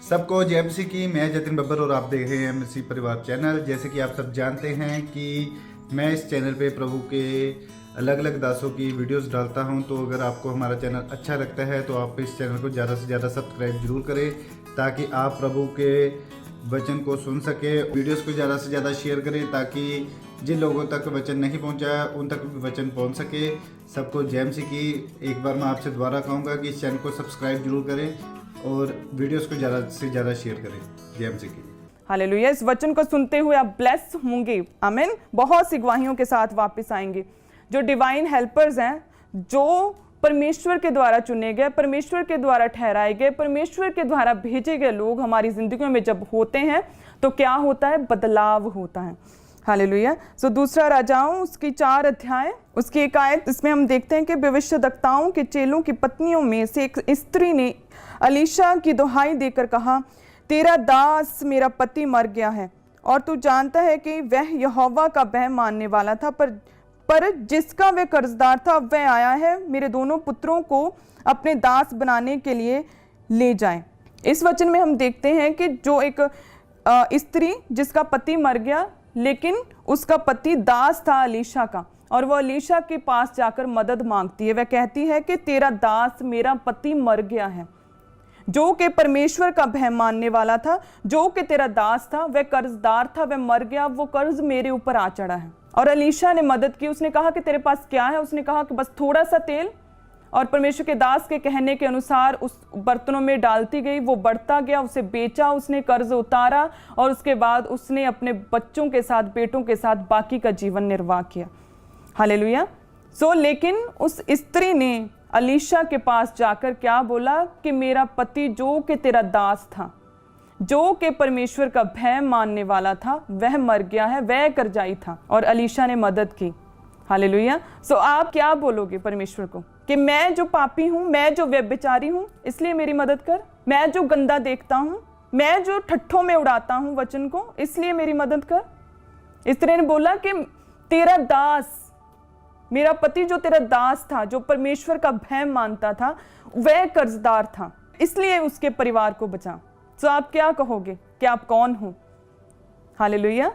सबको जय मसीह की। मैं जतिन बब्बर और आप देख रहे हैं मसीह परिवार चैनल। जैसे कि आप सब जानते हैं कि मैं इस चैनल पे प्रभु के अलग अलग दासों की वीडियोस डालता हूं, तो अगर आपको हमारा चैनल अच्छा लगता है तो आप इस चैनल को ज़्यादा से ज़्यादा सब्सक्राइब जरूर करें, ताकि आप प्रभु के वचन को सुन सके। वीडियोस को ज़्यादा से ज़्यादा शेयर करें, ताकि जिन लोगों तक वचन नहीं पहुंचा उन तक भी वचन पहुंच सके। सबको जय मसीह की। एक बार मैं आपसे दोबारा कहूँगा कि इस चैनल को सब्सक्राइब जरूर करें और वीडियोस को ज़्यादा से ज़्यादा शेयर करें। जय मसीह की। हालेलुया। इस वचन को सुनते हुए आप ब्लेस होंगे। आमीन। बहुत सी गवाहियों के साथ वापस आएंगे। जो डिवाइन हेल्पर्स हैं, जो परमेश्वर के द्वारा चुने गए, परमेश्वर के द्वारा ठहराए गए, परमेश्वर के द्वारा भेजे गए लोग हमारी जिंदगियों में जब होते हैं तो क्या होता है? बदलाव होता है। हालेलुया। सो दूसरा राजाओं उसकी 4 अध्याय उसकी 1 आयत, इसमें हम देखते हैं कि भविष्यद्वक्ताओं के चेलों की पत्नियों में से एक स्त्री ने अलीशा की दुहाई देकर कहा, तेरा दास मेरा पति मर गया है और तू जानता है कि वह यहोवा का भय मानने वाला था, पर जिसका वह कर्जदार था वह आया है। मेरे दोनों पुत्रों को अपने दास बनाने के लिए ले जाएं। इस वचन में हम देखते हैं कि जो एक स्त्री जिसका पति मर गया, लेकिन उसका पति दास था अलीशा का, और वो अलीशा के पास जाकर मदद मांगती है। वह कहती है कि तेरा दास मेरा पति मर गया है, जो कि परमेश्वर का भय मानने वाला था, जो कि तेरा दास था, वह कर्जदार था, वह मर गया, वो कर्ज मेरे ऊपर आ चढ़ा है। और अलीशा ने मदद की। उसने कहा कि तेरे पास क्या है? उसने कहा कि बस थोड़ा सा तेल, और परमेश्वर के दास के कहने के अनुसार उस बर्तनों में डालती गई। वो बढ़ता गया, उसे बेचा, उसने कर्ज उतारा, और उसके बाद उसने अपने बच्चों के साथ, बेटों के साथ बाकी का जीवन निर्वाह किया। हालेलुया। लेकिन उस स्त्री ने अलीशा के पास जाकर क्या बोला कि मेरा पति जो कि तेरा दास था, जो कि परमेश्वर का भय मानने वाला था, वह मर गया है, वह कर्जाई था, और अलीशा ने मदद की। हालेलुया। आप क्या बोलोगे परमेश्वर को कि मैं जो पापी हूं, मैं जो व्यभिचारी हूं, इसलिए मेरी मदद कर। मैं जो गंदा देखता हूं, मैं जो ठट्ठों में उड़ाता हूं वचन को, इसलिए मेरी मदद कर। इस तरह ने बोला कि तेरा दास, मेरा पति जो तेरा दास था, जो परमेश्वर का भय मानता था, वह कर्जदार था, इसलिए उसके परिवार को बचा। आप क्या कहोगे कि आप कौन हो? हालेलुया।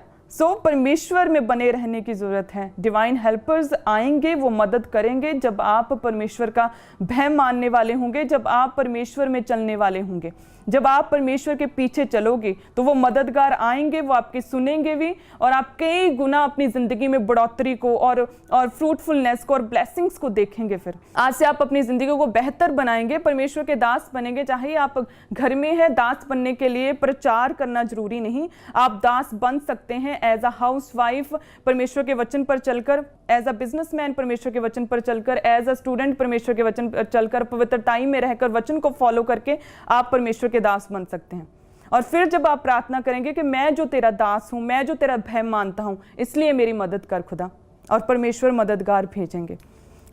परमेश्वर में बने रहने की जरूरत है। डिवाइन हेल्पर्स आएंगे, वो मदद करेंगे जब आप परमेश्वर का भय मानने वाले होंगे, जब आप परमेश्वर में चलने वाले होंगे। जब आप परमेश्वर के पीछे चलोगे तो वो मददगार आएंगे, वो आपकी सुनेंगे भी, और आप कई गुना अपनी जिंदगी में बढ़ोतरी को और फ्रूटफुलनेस को और ब्लेसिंग्स को देखेंगे। फिर आज से आप अपनी जिंदगी को बेहतर बनाएंगे, परमेश्वर के दास बनेंगे। चाहे आप घर में है, दास बनने के लिए प्रचार करना जरूरी नहीं, आप दास बन सकते हैं एज अ हाउस वाइफ परमेश्वर के वचन पर चलकर, एज अ बिजनेसमैन परमेश्वर के वचन पर चलकर, एज अ स्टूडेंट परमेश्वर के वचन पर चलकर, पवित्रताई में रहकर वचन को फॉलो करके आप परमेश्वर के दास बन सकते हैं। और फिर जब आप प्रार्थना करेंगे कि मैं जो तेरा दास हूं, मैं जो तेरा भय मानता हूं, इसलिए मेरी मदद कर खुदा, और परमेश्वर मददगार भेजेंगे।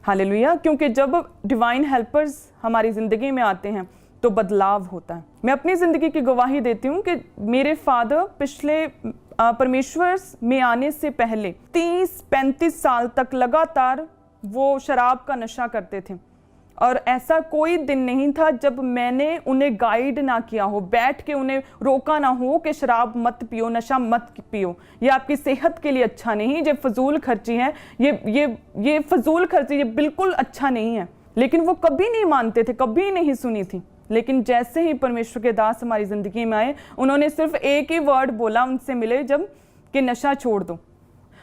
हालेलुया। क्योंकि जब डिवाइन हेल्पर्स हमारी जिंदगी में आते हैं तो बदलाव होता है। मैं अपनी जिंदगी की गवाही देती हूँ कि मेरे फादर पिछले परमेश्वर में आने से पहले 30-35 साल तक लगातार वो शराब का नशा करते थे, और ऐसा कोई दिन नहीं था जब मैंने उन्हें गाइड ना किया हो, बैठ के उन्हें रोका ना हो कि शराब मत पियो, नशा मत पियो, ये आपकी सेहत के लिए अच्छा नहीं, ये फजूल खर्ची है, ये फजूल खर्ची, ये बिल्कुल अच्छा नहीं है। लेकिन वो कभी नहीं मानते थे, कभी नहीं सुनी थी। लेकिन जैसे ही परमेश्वर के दास हमारी जिंदगी में आए, उन्होंने सिर्फ एक ही वर्ड बोला उनसे मिले जब, कि नशा छोड़ दो।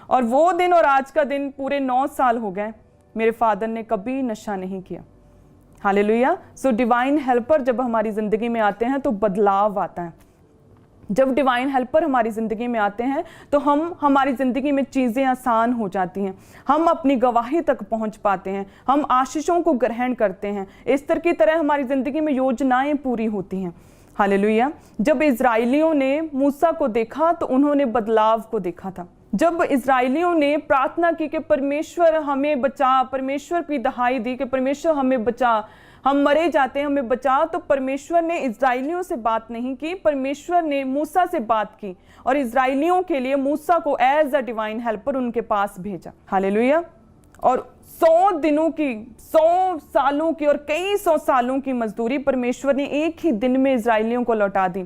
और वो दिन और आज का दिन पूरे 9 साल हो गए, मेरे फादर ने कभी नशा नहीं किया। हालेलुया। डिवाइन हेल्पर जब हमारी जिंदगी में आते हैं तो बदलाव आता है। जब डिवाइन हेल्पर हमारी ज़िंदगी में आते हैं तो हमारी ज़िंदगी में चीज़ें आसान हो जाती हैं, हम अपनी गवाही तक पहुंच पाते हैं, हम आशीषों को ग्रहण करते हैं। इस्तर की तरह हमारी ज़िंदगी में योजनाएं पूरी होती हैं। हालेलुया। जब इज़राइलियों ने मूसा को देखा तो उन्होंने बदलाव को देखा था। जब इज़राइलियों ने प्रार्थना की कि परमेश्वर हमें बचा, परमेश्वर की दहाई दी कि परमेश्वर हमें बचा, हम मरे जाते हैं, हमें बचा, तो परमेश्वर ने इज़राइलियों से बात नहीं की, परमेश्वर ने मूसा से बात की और इज़राइलियों के लिए मूसा को एज अ डिवाइन हेल्पर उनके पास भेजा। हालेलुया। और 100 दिनों की, 100 सालों की और कई 100 सालों की मजदूरी परमेश्वर ने एक ही दिन में इजरायलियों को लौटा दी।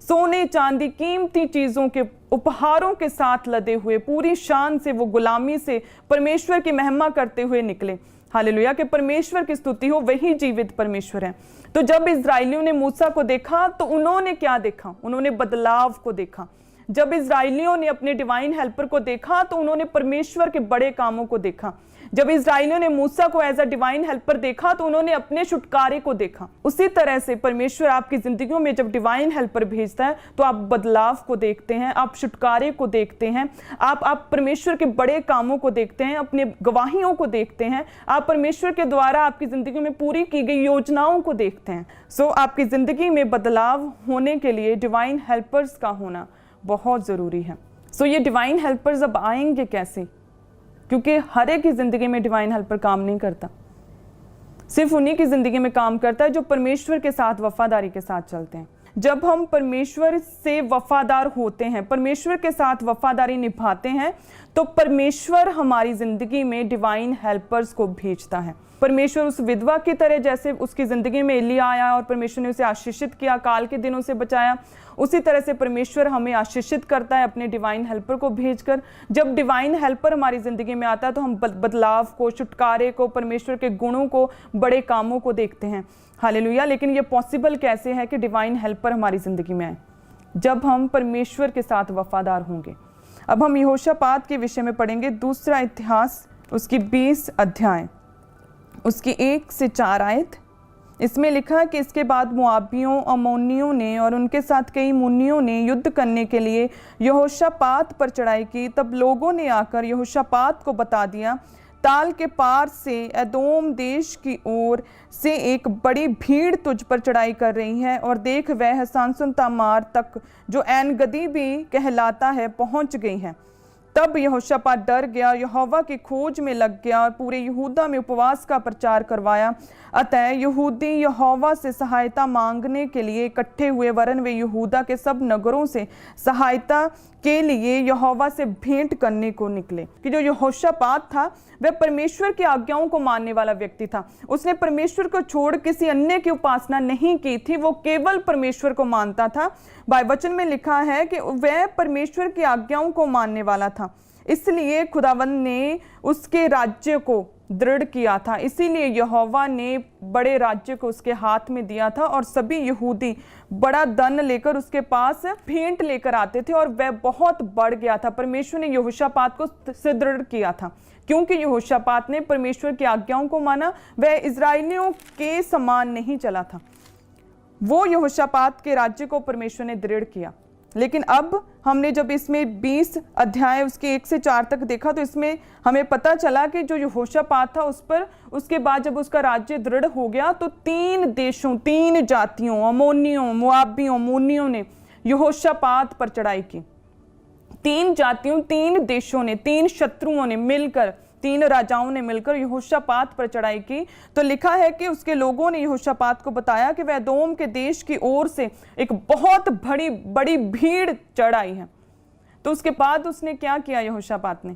सोने चांदी कीमती चीजों के उपहारों के साथ लदे हुए पूरी शान से वो गुलामी से परमेश्वर की महिमा करते हुए निकले। हालेलुया, कि परमेश्वर की स्तुति हो, वही जीवित परमेश्वर है। तो जब इजरायलियों ने मूसा को देखा तो उन्होंने क्या देखा? उन्होंने बदलाव को देखा। जब इजरायलियों ने अपने डिवाइन हेल्पर को देखा तो उन्होंने परमेश्वर के बड़े कामों को देखा। जब इजरायलियों ने मूसा को एज अ डिवाइन हेल्पर देखा तो उन्होंने अपने छुटकारे को देखा। उसी तरह से परमेश्वर आपकी जिंदगियों में जब डिवाइन हेल्पर भेजता है तो आप बदलाव को देखते हैं, आप छुटकारे को देखते हैं, आप परमेश्वर के बड़े कामों को देखते हैं, अपने गवाहियों को देखते हैं, आप परमेश्वर के द्वारा आपकी जिंदगी में पूरी की गई योजनाओं को देखते हैं। सो आपकी जिंदगी में बदलाव होने के लिए डिवाइन हेल्पर्स का होना बहुत जरूरी है। सो ये डिवाइन हेल्पर्स अब आएंगे कैसे? क्योंकि हर एक की जिंदगी में डिवाइन हेल्पर काम नहीं करता, सिर्फ उन्हीं की जिंदगी में काम करता है जो परमेश्वर के साथ वफादारी के साथ चलते हैं। जब हम परमेश्वर से वफादार होते हैं, परमेश्वर के साथ वफादारी निभाते हैं, तो परमेश्वर हमारी जिंदगी में डिवाइन हेल्पर्स को भेजता है। परमेश्वर उस विधवा की तरह जैसे उसकी जिंदगी में एलिया आया और परमेश्वर ने उसे आशीषित किया, काल के दिनों से बचाया, उसी तरह से परमेश्वर हमें आशीषित करता है अपने डिवाइन हेल्पर को भेजकर। जब डिवाइन हेल्पर हमारी जिंदगी में आता है तो हम बदलाव को, छुटकारे को, परमेश्वर के गुणों को, बड़े कामों को देखते हैं। हालेलुया। लेकिन ये पॉसिबल कैसे है कि डिवाइन हेल्पर हमारी जिंदगी में आए? जब हम परमेश्वर के साथ वफादार होंगे। अब हम यहोशापात के विषय में पढ़ेंगे, दूसरा इतिहास उसकी 20 अध्याय उसकी 1 से 4 आयत। इसमें लिखा है कि इसके बाद मोआबियों, अम्मोनियों ने और उनके साथ कई मुन्नियों ने युद्ध करने के लिए यहोशापात पर चढ़ाई की। तब लोगों ने आकर यहोशापात को बता दिया, ताल के पार से एदोम देश की ओर से एक बड़ी भीड़ तुझ पर चढ़ाई कर रही है, और देख वह हसानसुन तामार तक, जो एन गदी भी कहलाता है, पहुंच गई है। तब यहोशापात डर गया, यहोवा की खोज में लग गया और पूरे यहूदा में उपवास का प्रचार करवाया। अतः यहूदी यहोवा से सहायता मांगने के लिए इकट्ठे हुए, वरन वे यहूदा के सब नगरों से सहायता के लिए यहोवा से भेंट करने को निकले। कि जो यहोशापात था वह परमेश्वर की आज्ञाओं को मानने वाला व्यक्ति था। उसने परमेश्वर को छोड़ किसी अन्य की उपासना नहीं की थी, वो केवल परमेश्वर को मानता था। बाइबल वचन में लिखा है कि वह परमेश्वर की आज्ञाओं को मानने वाला था, इसलिए खुदावंद ने उसके राज्य को दृढ़ किया था। इसीलिए यहोवा ने बड़े राज्य को उसके हाथ में दिया था और सभी यहूदी बड़ा धन लेकर उसके पास भेंट लेकर आते थे और वह बहुत बढ़ गया था। परमेश्वर ने यहोशापात को सुदृढ़ किया था क्योंकि यहोशापात ने परमेश्वर की आज्ञाओं को माना। वह इजरायलियों के समान नहीं चला था। वो यहोशापात के राज्य को परमेश्वर ने दृढ़ किया। लेकिन अब हमने जब इसमें 20 अध्याय उसके 1 से 4 तक देखा तो इसमें हमें पता चला कि जो यहोशापात था उस पर, उसके बाद जब उसका राज्य दृढ़ हो गया तो 3 देशों, 3 जातियों, अम्मोनियों, मोआबियों, मुन्नियों ने यहोशापात पर चढ़ाई की। 3 जातियों, 3 देशों ने, 3 शत्रुओं ने मिलकर, 3 राजाओं ने मिलकर यहोशापात पर चढ़ाई की। तो लिखा है कि उसके लोगों ने यहोशापात को बताया कि वह एदोम के देश की ओर से एक बहुत बड़ी भीड़ चढ़ाई है। तो उसके बाद उसने क्या किया यहोशापात ने?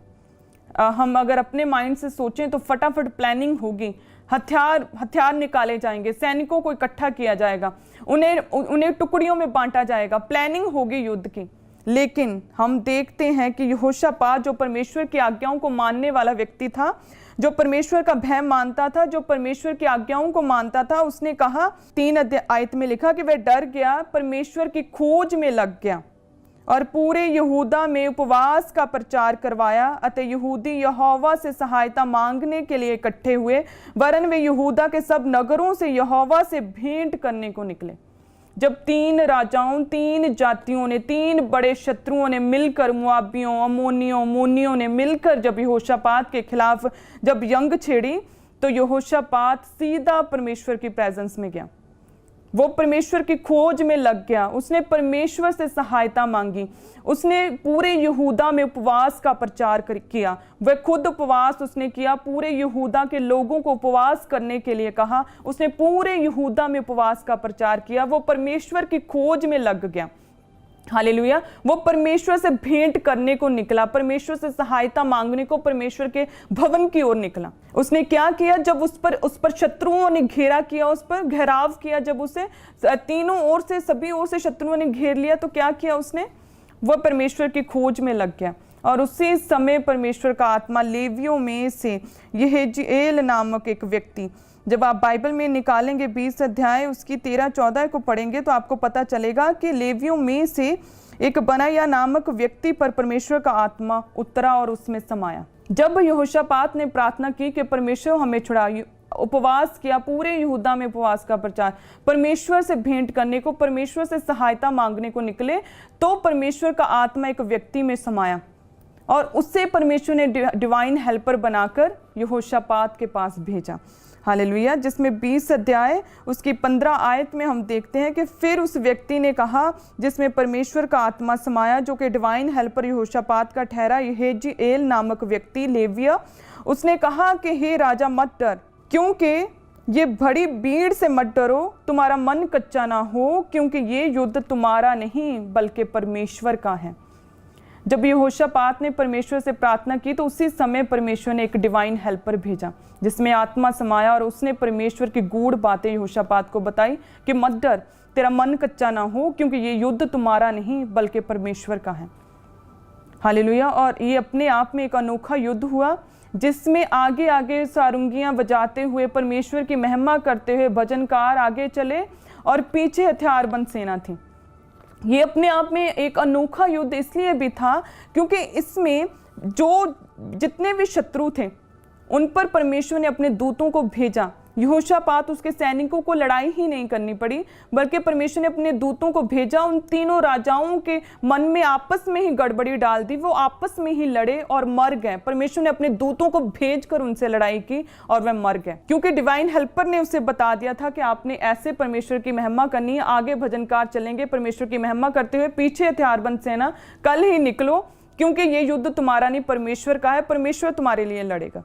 हम अगर अपने माइंड से सोचें तो फटाफट प्लानिंग होगी, हथियार निकाले जाएंगे, सैनिकों को इकट्ठा किया जाएगा, उन्हें टुकड़ियों में बांटा जाएगा, प्लानिंग होगी युद्ध की। लेकिन हम देखते हैं कि यहोशापात जो परमेश्वर की आज्ञाओं को मानने वाला व्यक्ति था, जो परमेश्वर का भय मानता था, जो परमेश्वर की आज्ञाओं को मानता था, उसने कहा 3 आयत में लिखा कि वह डर गया, परमेश्वर की खोज में लग गया और पूरे यहूदा में उपवास का प्रचार करवाया। अतः यहूदी यहोवा से सहायता मांगने के लिए इकट्ठे हुए, वरन वे यहूदा के सब नगरों से यहोवा से भेंट करने को निकले। जब 3 राजाओं, 3 जातियों ने, 3 बड़े शत्रुओं ने मिलकर, मोआबियों, अम्मोनियों, मुन्नियों ने मिलकर जब यहोशापात के खिलाफ जब जंग छेड़ी तो यहोशापात सीधा परमेश्वर की प्रेजेंस में गया। वो परमेश्वर की खोज में लग गया। उसने परमेश्वर से सहायता मांगी। उसने पूरे यहूदा में उपवास का प्रचार किया। वह खुद उपवास उसने किया, पूरे यहूदा के लोगों को उपवास करने के लिए कहा। उसने पूरे यहूदा में उपवास का प्रचार किया। वो परमेश्वर की खोज में लग गया। हालेलुया। वो परमेश्वर से भेंट करने को निकला, परमेश्वर से सहायता मांगने को परमेश्वर के भवन की ओर निकला। उसने क्या किया, जब उस पर शत्रुओं ने घेरा किया, उस पर घेराव किया, जब उसे तीनों ओर से, सभी ओर से शत्रुओं ने घेर लिया, तो क्या किया उसने, वह परमेश्वर की खोज में लग गया। और उसी समय परमेश्वर का आत्मा लेवियों में से यहेजीएल नामक एक व्यक्ति, जब आप बाइबल में निकालेंगे 20 अध्याय उसकी 13-14 को पढ़ेंगे तो आपको पता चलेगा कि लेवियों में से एक बनाया नामक व्यक्ति पर परमेश्वर का आत्मा उतरा और उसमें समाया। जब यहोशापात ने प्रार्थना की कि परमेश्वर हमें छुड़ा, उपवास किया, पूरे यहूदा में उपवास का प्रचार, परमेश्वर से भेंट करने को, परमेश्वर से सहायता मांगने को निकले, तो परमेश्वर का आत्मा एक व्यक्ति में समाया और उससे परमेश्वर ने डिवाइन हेल्पर बनाकर यहोशापात के पास भेजा। हालेलुया। जिसमें 20 अध्याय उसकी 15 आयत में हम देखते हैं कि फिर उस व्यक्ति ने कहा, जिसमें परमेश्वर का आत्मा समाया, जो कि डिवाइन हेल्पर यहोशापात का ठहरा, यहेजीएल नामक व्यक्ति लेविया, उसने कहा कि हे राजा मत डर, क्योंकि ये बड़ी भीड़ से मत डरो, तुम्हारा मन कच्चा ना हो, क्योंकि ये युद्ध तुम्हारा नहीं बल्कि परमेश्वर का है। जब यहोशापात ने परमेश्वर से प्रार्थना की तो उसी समय परमेश्वर ने एक डिवाइन हेल्पर भेजा जिसमें आत्मा समाया और उसने परमेश्वर की गूढ़ बातें यहोशापात को बताई कि मत डर, तेरा मन कच्चा ना हो, क्योंकि ये युद्ध तुम्हारा नहीं बल्कि परमेश्वर का है। हालेलुया। और ये अपने आप में एक अनोखा युद्ध हुआ जिसमें आगे आगे सारंगियां बजाते हुए, परमेश्वर की महिमा करते हुए भजनकार आगे चले और पीछे हथियारबंद सेना थी। ये अपने आप में एक अनोखा युद्ध इसलिए भी था क्योंकि इसमें जो जितने भी शत्रु थे उन पर परमेश्वर ने अपने दूतों को भेजा। यहोशापात उसके सैनिकों को लड़ाई ही नहीं करनी पड़ी, बल्कि परमेश्वर ने अपने दूतों को भेजा। उन तीनों राजाओं के मन में आपस में ही गड़बड़ी डाल दी, वो आपस में ही लड़े और मर गए। परमेश्वर ने अपने दूतों को भेजकर उनसे लड़ाई की और वह मर गए, क्योंकि डिवाइन हेल्पर ने उसे बता दिया था कि आपने ऐसे परमेश्वर की महिमा करनी है। आगे भजनकार चलेंगे परमेश्वर की महिमा करते हुए, पीछे हथियारबंद सेना, कल ही निकलो, क्योंकि ये युद्ध तुम्हारा नहीं परमेश्वर का है, परमेश्वर तुम्हारे लिए लड़ेगा।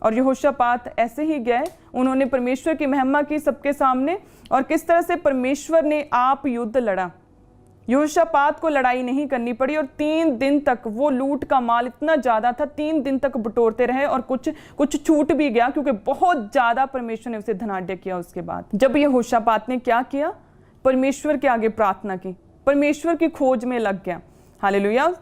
और यहोशापात ऐसे ही गए, उन्होंने परमेश्वर की महिमा की सबके सामने, और किस तरह से परमेश्वर ने आप युद्ध लड़ा। यहोशापात को लड़ाई नहीं करनी पड़ी और 3 दिन तक वो लूट का माल इतना ज्यादा था, 3 दिन तक बटोरते रहे और कुछ छूट भी गया, क्योंकि बहुत ज्यादा परमेश्वर ने उसे धनाढ्य किया। उसके बाद जब यहोशापात ने क्या किया, परमेश्वर के आगे प्रार्थना की, परमेश्वर की खोज में लग गया। हालेलुया।